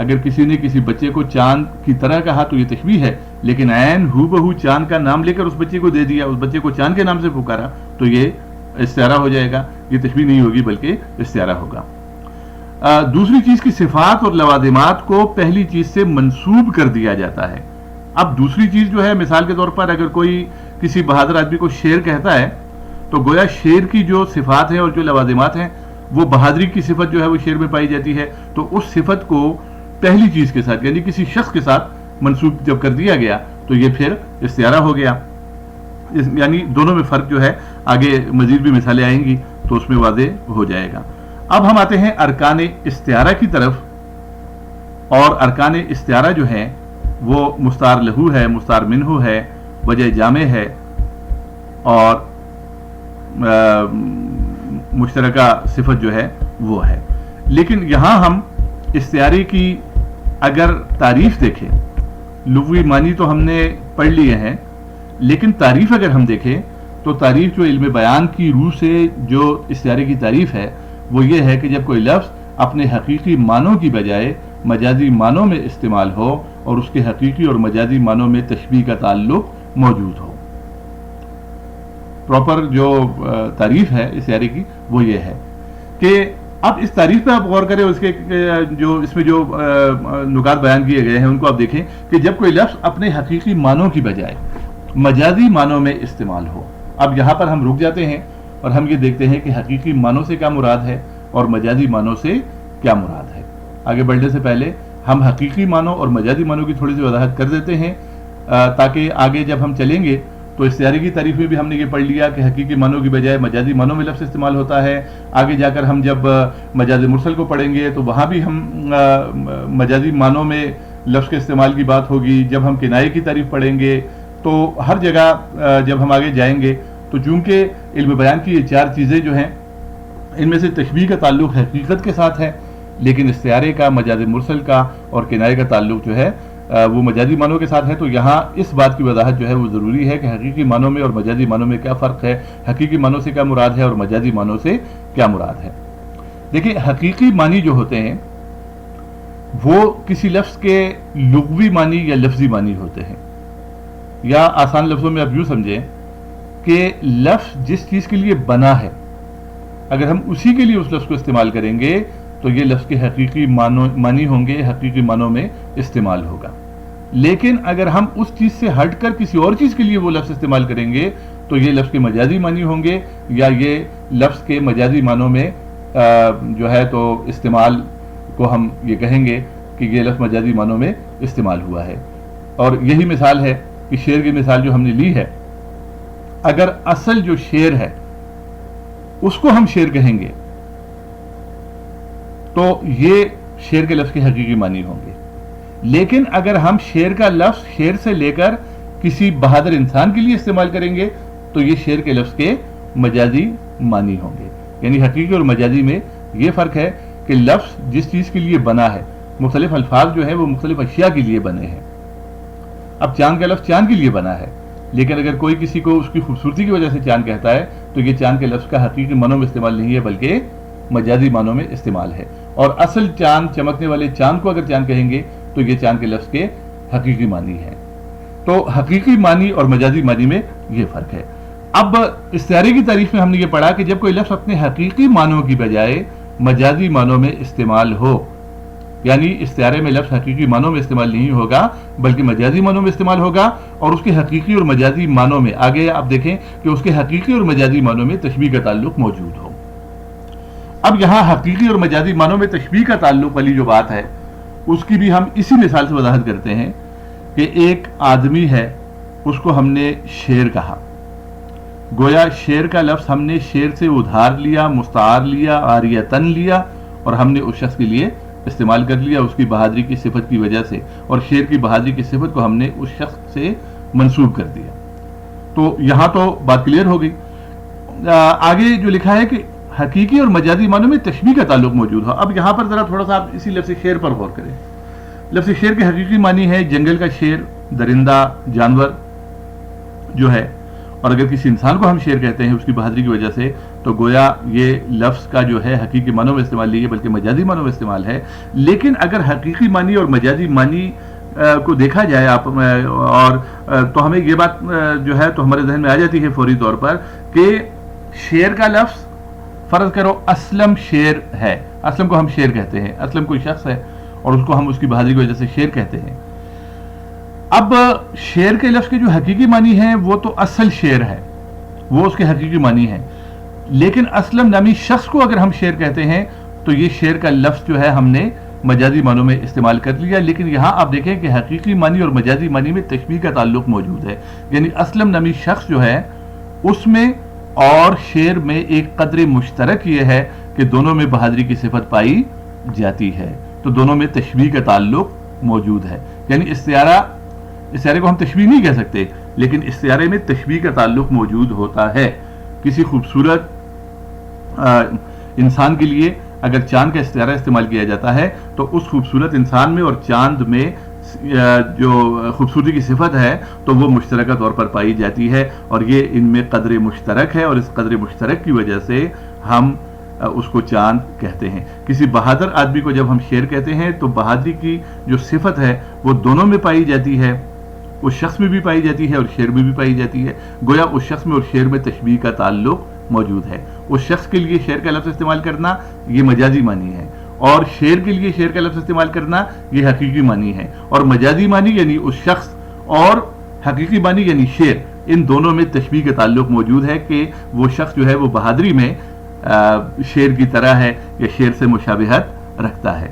اگر کسی نے کسی بچے کو چاند کی طرح کہا تو یہ تشبیہ ہے، لیکن عین ہو بہو چاند کا نام لے کر اس بچے کو دے دیا، اس بچے کو چاند کے نام سے پکارا، تو یہ استعارہ ہو جائے گا، یہ تشبیہ نہیں ہوگی بلکہ استعارہ ہوگا۔ دوسری چیز کی صفات اور لوازمات کو پہلی چیز سے منسوب کر دیا جاتا ہے۔ اب دوسری چیز جو ہے، مثال کے طور پر اگر کوئی کسی بہادر آدمی کو شیر کہتا ہے تو گویا شیر کی جو صفات ہیں اور جو لوازمات ہیں وہ بہادری کی صفت جو ہے وہ شیر میں پائی جاتی ہے، تو اس صفت کو پہلی چیز کے ساتھ یعنی کسی شخص کے ساتھ منسوب جب کر دیا گیا تو یہ پھر استعارہ ہو گیا۔ یعنی دونوں میں فرق جو ہے، آگے مزید بھی مثالیں آئیں گی تو اس میں واضح ہو جائے گا۔ اب ہم آتے ہیں ارکان استعارہ کی طرف، اور ارکان استعارہ جو ہیں وہ مستعار لہو ہے، مستعار منہ ہے، وجہ جامع ہے اور مشترکہ صفت جو ہے وہ ہے۔ لیکن یہاں ہم استعارے کی اگر تعریف دیکھیں، لغوی معنی تو ہم نے پڑھ لیے ہیں، لیکن تعریف اگر ہم دیکھیں تو تعریف جو علم بیان کی روح سے جو استعارے کی تعریف ہے وہ یہ ہے کہ جب کوئی لفظ اپنے حقیقی معنوں کی بجائے مجازی معنوں میں استعمال ہو اور اس کے حقیقی اور مجازی معنوں میں تشبیہ کا تعلق موجود ہو۔ پراپر جو تعریف ہے استعارے کی وہ یہ ہے کہ اب اس تعریف پہ آپ غور کریں، اس کے جو اس میں جو نکات بیان کیے گئے ہیں ان کو آپ دیکھیں کہ جب کوئی لفظ اپنے حقیقی معنوں کی بجائے مجازی معنوں میں استعمال ہو۔ اب یہاں پر ہم رک جاتے ہیں اور ہم یہ دیکھتے ہیں کہ حقیقی معنوں سے کیا مراد ہے اور مجازی معنوں سے کیا مراد ہے۔ آگے بڑھنے سے پہلے ہم حقیقی معنوں اور مجازی معنوں کی تھوڑی سی وضاحت کر دیتے ہیں تاکہ آگے جب ہم چلیں گے تو استعارے کی تعریف میں بھی ہم نے یہ پڑھ لیا کہ حقیقی معنوں کی بجائے مجازی معنوں میں لفظ استعمال ہوتا ہے۔ آگے جا کر ہم جب مجاز مرسل کو پڑھیں گے تو وہاں بھی ہم مجازی معنوں میں لفظ کے استعمال کی بات ہوگی۔ جب ہم کنایے کی تعریف پڑھیں گے تو ہر جگہ جب ہم آگے جائیں گے تو چونکہ علم بیان کی یہ چار چیزیں جو ہیں ان میں سے تشبیہ کا تعلق حقیقت کے ساتھ ہے، لیکن استعارے کا، مجاز مرسل کا اور کنایے کا تعلق جو ہے وہ مجازی معنوں کے ساتھ ہے۔ تو یہاں اس بات کی وضاحت جو ہے وہ ضروری ہے کہ حقیقی معنوں میں اور مجازی معنوں میں کیا فرق ہے، حقیقی معنوں سے کیا مراد ہے اور مجازی معنوں سے کیا مراد ہے۔ دیکھیں، حقیقی معنی جو ہوتے ہیں وہ کسی لفظ کے لغوی معنی یا لفظی معنی ہوتے ہیں، یا آسان لفظوں میں آپ یوں سمجھیں کہ لفظ جس چیز کے لیے بنا ہے اگر ہم اسی کے لیے اس لفظ کو استعمال کریں گے تو یہ لفظ کے حقیقی معنی ہوں گے، حقیقی معنوں میں استعمال ہوگا۔ لیکن اگر ہم اس چیز سے ہٹ کر کسی اور چیز کے لیے وہ لفظ استعمال کریں گے تو یہ لفظ کے مجازی معنی ہوں گے، یا یہ لفظ کے مجازی معنوں میں جو ہے تو استعمال کو ہم یہ کہیں گے کہ یہ لفظ مجازی معنوں میں استعمال ہوا ہے۔ اور یہی مثال ہے کہ شعر کی مثال جو ہم نے لی ہے، اگر اصل جو شعر ہے اس کو ہم شعر کہیں گے تو یہ شعر کے لفظ کے حقیقی معنی ہوں گے، لیکن اگر ہم شعر کا لفظ شعر سے لے کر کسی بہادر انسان کے لیے استعمال کریں گے تو یہ شعر کے لفظ کے مجازی معنی ہوں گے۔ یعنی حقیقی اور مجازی میں یہ فرق ہے کہ لفظ جس چیز کے لیے بنا ہے، مختلف الفاظ جو ہیں وہ مختلف اشیاء کے لیے بنے ہیں۔ اب چاند کا لفظ چاند کے لیے بنا ہے، لیکن اگر کوئی کسی کو اس کی خوبصورتی کی وجہ سے چاند کہتا ہے تو یہ چاند کے لفظ کا حقیقی معنوں میں استعمال نہیں ہے بلکہ مجازی معنوں میں استعمال ہے۔ اور اصل چاند، چمکنے والے چاند کو اگر چاند کہیں گے تو یہ چاند کے لفظ کے حقیقی معنی ہے۔ تو حقیقی معنی اور مجازی معنی میں یہ فرق ہے۔ اب استعارے کی تعریف میں ہم نے یہ پڑھا کہ جب کوئی لفظ اپنے حقیقی معنوں کی بجائے مجازی معنوں میں استعمال ہو، یعنی استعارے میں لفظ حقیقی معنوں میں استعمال نہیں ہوگا بلکہ مجازی معنوں میں استعمال ہوگا، اور اس کے حقیقی اور مجازی معنوں میں آگے آپ دیکھیں کہ اس کے حقیقی اور مجازی معنوں میں تشبیہ کا تعلق موجود ہو۔ اب یہاں حقیقی اور مجازی معنوں میں تشبیہ کا تعلق والی جو بات ہے اس کی بھی ہم اسی مثال سے وضاحت کرتے ہیں کہ ایک آدمی ہے، اس کو ہم نے شیر کہا، گویا شیر کا لفظ ہم نے شیر سے ادھار لیا، مستعار لیا، عاریتن لیا اور ہم نے اس شخص کے لیے استعمال کر لیا اس کی بہادری کی صفت کی وجہ سے، اور شیر کی بہادری کی صفت کو ہم نے اس شخص سے منسوب کر دیا۔ تو یہاں تو بات کلیئر ہو گئی۔ آگے جو لکھا ہے کہ حقیقی اور مجازی معنوں میں تشبیہ کا تعلق موجود ہو۔ اب یہاں پر ذرا تھوڑا سا آپ اسی لفظ شیر پر غور کریں۔ لفظ شیر کے حقیقی معنی ہے جنگل کا شیر، درندہ، جانور جو ہے، اور اگر کسی انسان کو ہم شیر کہتے ہیں اس کی بہادری کی وجہ سے، تو گویا یہ لفظ کا جو ہے حقیقی معنوں میں استعمال نہیں ہے بلکہ مجازی معنوں میں استعمال ہے۔ لیکن اگر حقیقی معنی اور مجازی معنی کو دیکھا جائے اور تو ہمیں یہ بات جو ہے تو ہمارے ذہن میں آ جاتی ہے فوری طور پر کہ شیر کا لفظ، فرض کرو اسلم شیر ہے، اسلم کو ہم شیر کہتے ہیں، اسلم کوئی شخص ہے اور اس کو ہم اس کی بہادری کی وجہ سے شیر کہتے ہیں۔ اب شیر کے لفظ کے جو حقیقی معنی ہیں وہ تو اصل شیر ہے، وہ اس کے حقیقی معنی ہیں، لیکن اسلم نامی شخص کو اگر ہم شیر کہتے ہیں تو یہ شیر کا لفظ جو ہے ہم نے مجازی معنوں میں استعمال کر لیا۔ لیکن یہاں آپ دیکھیں کہ حقیقی معنی اور مجازی معنی میں تشبیہ کا تعلق موجود ہے، یعنی اسلم نامی شخص جو ہے اس میں اور شیر میں ایک قدر مشترک یہ ہے کہ دونوں میں بہادری کی صفت پائی جاتی ہے، تو دونوں میں تشبیہ کا تعلق موجود ہے۔ یعنی استعارے کو ہم تشبیہ نہیں کہہ سکتے، لیکن استعارے میں تشبیہ کا تعلق موجود ہوتا ہے۔ کسی خوبصورت انسان کے لیے اگر چاند کا استعارہ استعمال کیا جاتا ہے تو اس خوبصورت انسان میں اور چاند میں جو خوبصورتی کی صفت ہے تو وہ مشترکہ طور پر پائی جاتی ہے، اور یہ ان میں قدر مشترک ہے، اور اس قدر مشترک کی وجہ سے ہم اس کو چاند کہتے ہیں۔ کسی بہادر آدمی کو جب ہم شیر کہتے ہیں تو بہادری کی جو صفت ہے وہ دونوں میں پائی جاتی ہے، اس شخص میں بھی پائی جاتی ہے اور شیر میں بھی پائی جاتی ہے۔ گویا اس شخص میں اور شیر میں تشبیہ کا تعلق موجود ہے۔ اس شخص کے لیے شیر کا لفظ استعمال کرنا یہ مجازی معنی ہے، اور شیر کے لیے شیر کا لفظ استعمال کرنا یہ حقیقی معنی ہے، اور مجازی معنی یعنی اس شخص اور حقیقی معنی یعنی شیر، ان دونوں میں تشبیہ کا تعلق موجود ہے کہ وہ شخص جو ہے وہ بہادری میں شیر کی طرح ہے یا شیر سے مشابہت رکھتا ہے۔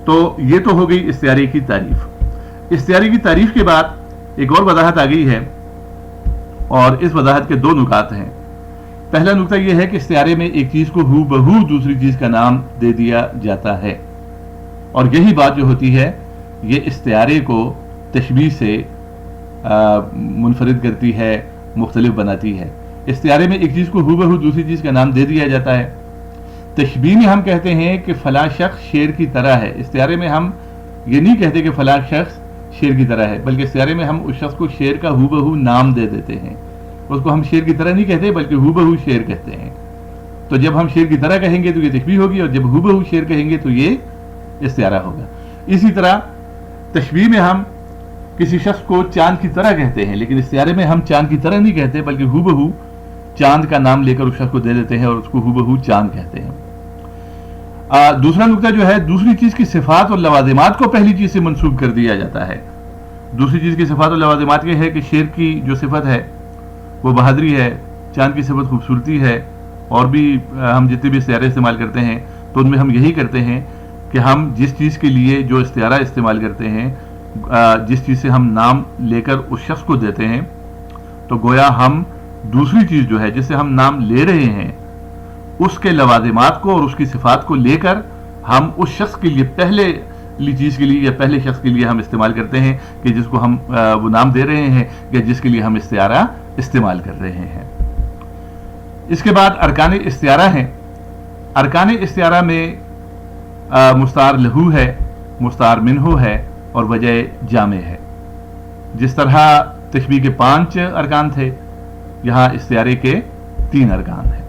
تو یہ تو ہو گئی استعارے کی تعریف۔ استعارے کی تعریف کے بعد ایک اور وضاحت آ گئی ہے، اور اس وضاحت کے دو نکات ہیں۔ پہلا نکتہ یہ ہے کہ استعارے میں ایک چیز کو ہو بہو دوسری چیز کا نام دے دیا جاتا ہے، اور یہی بات جو ہوتی ہے یہ استعارے کو تشبیہ سے منفرد کرتی ہے، مختلف بناتی ہے۔ استعارے میں ایک چیز کو ہو بہو دوسری چیز کا نام دے دیا جاتا ہے۔ تشبیہ میں ہم کہتے ہیں کہ فلاں شخص شیر کی طرح ہے، استعارے میں ہم یہ نہیں کہتے کہ فلاں شخص شیر کی طرح ہے، بلکہ استعارے میں ہم اس شخص کو شیر کا ہو بہو نام دے دیتے ہیں، اس کو ہم شیر کی طرح نہیں کہتے بلکہ ہو بہو شیر کہتے ہیں۔ تو جب ہم شیر کی طرح کہیں گے تو یہ تشبیہ ہوگی، اور جب ہو بہو شیر کہیں گے تو یہ استعارہ ہوگا۔ اسی طرح تشبیہ میں ہم کسی شخص کو چاند کی طرح کہتے ہیں، لیکن استعارے میں ہم چاند کی طرح نہیں کہتے بلکہ ہو بہو چاند کا نام لے کر اس شخص کو دے دیتے ہیں اور اس کو ہو بہو چاند کہتے ہیں۔ دوسرا نکتہ جو ہے، دوسری چیز کی صفات اور لوازمات کو پہلی چیز سے منسوب کر دیا جاتا ہے۔ دوسری چیز کی صفات اور لوازمات یہ ہے کہ شیر کی جو صفت ہے وہ بہادری ہے، چاند کی صفت خوبصورتی ہے، اور بھی ہم جتنے بھی استعارے استعمال کرتے ہیں تو ان میں ہم یہی کرتے ہیں کہ ہم جس چیز کے لیے جو استعارہ استعمال کرتے ہیں، جس چیز سے ہم نام لے کر اس شخص کو دیتے ہیں، تو گویا ہم دوسری چیز جو ہے جس سے ہم نام لے رہے ہیں اس کے لوازمات کو اور اس کی صفات کو لے کر ہم اس شخص کے لیے پہلے چیز کے لیے یا پہلے شخص کے لیے ہم استعمال کرتے ہیں کہ جس کو ہم وہ نام دے رہے ہیں یا جس کے لیے ہم استعارہ استعمال کر رہے ہیں۔ اس کے بعد ارکان استعارہ ہیں۔ ارکان استعارہ میں مستعار لہو ہے، مستعار منہو ہے اور وجہ جامع ہے۔ جس طرح تشبیہ کے 5 ارکان تھے، یہاں استعارے کے 3 ارکان ہیں۔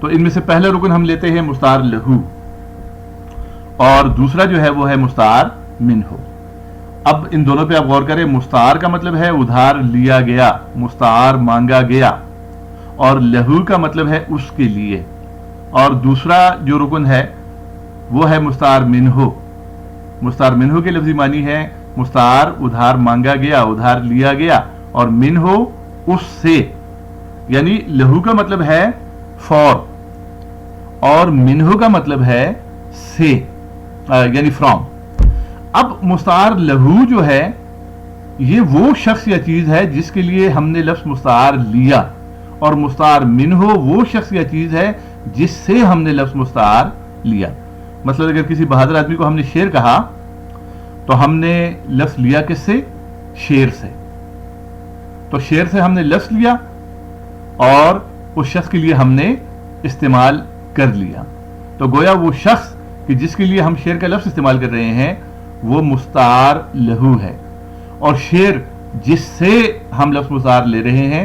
تو ان میں سے پہلا رکن ہم لیتے ہیں مستعار لہو، اور دوسرا جو ہے وہ ہے مستعار منہو۔ اب ان دونوں پہ آپ غور کریں، مستعار کا مطلب ہے ادھار لیا گیا، مستعار مانگا گیا، اور لہو کا مطلب ہے اس کے لیے۔ اور دوسرا جو رکن ہے وہ ہے مستعار منہو۔ مستعار منہو کے لفظی معنی ہے مستعار ادھار مانگا گیا، ادھار لیا گیا، اور منہو اس سے، یعنی لہو کا مطلب ہے فور اور منہو کا مطلب ہے سے، یعنی فرام۔ اب مستعار لہو جو ہے یہ وہ شخص یا چیز ہے جس کے لیے ہم نے لفظ مستعار لیا، اور مستعار منہو وہ شخص یا چیز ہے جس سے ہم نے لفظ مستعار لیا۔ مثلا اگر کسی بہادر آدمی کو ہم نے شیر کہا تو ہم نے لفظ لیا کس سے؟ شیر سے۔ تو شیر سے ہم نے لفظ لیا اور اس شخص کے لیے ہم نے استعمال کر لیا، تو گویا وہ شخص کہ جس کے لیے ہم شیر کا لفظ استعمال کر رہے ہیں وہ مستعار لہو ہے، اور شیر جس سے ہم لفظ مستعار لے رہے ہیں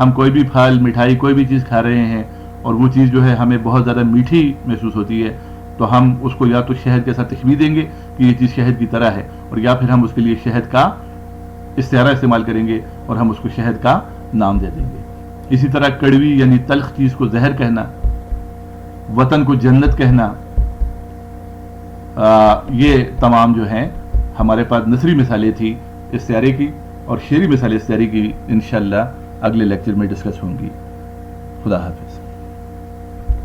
ہم کوئی بھی پھل مٹھائی کوئی بھی چیز کھا رہے ہیں اور وہ چیز جو ہے ہمیں بہت زیادہ میٹھی محسوس ہوتی ہے تو ہم اس کو یا تو شہد کے ساتھ تشبیہ دیں گے کہ یہ چیز شہد کی طرح ہے، اور یا پھر ہم اس کے لیے شہد کا استعارہ استعمال کریں گے اور ہم اس کو شہد کا نام دے دیں گے۔ اسی طرح کڑوی یعنی تلخ چیز کو زہر کہنا، وطن کو جنت کہنا، یہ تمام جو ہیں ہمارے پاس نثری مثالیں تھیں استعارے کی، اور شعری مثالیں استعارے کی انشاءاللہ اگلے لیکچر میں ڈسکس ہوں گی۔ خدا حافظ۔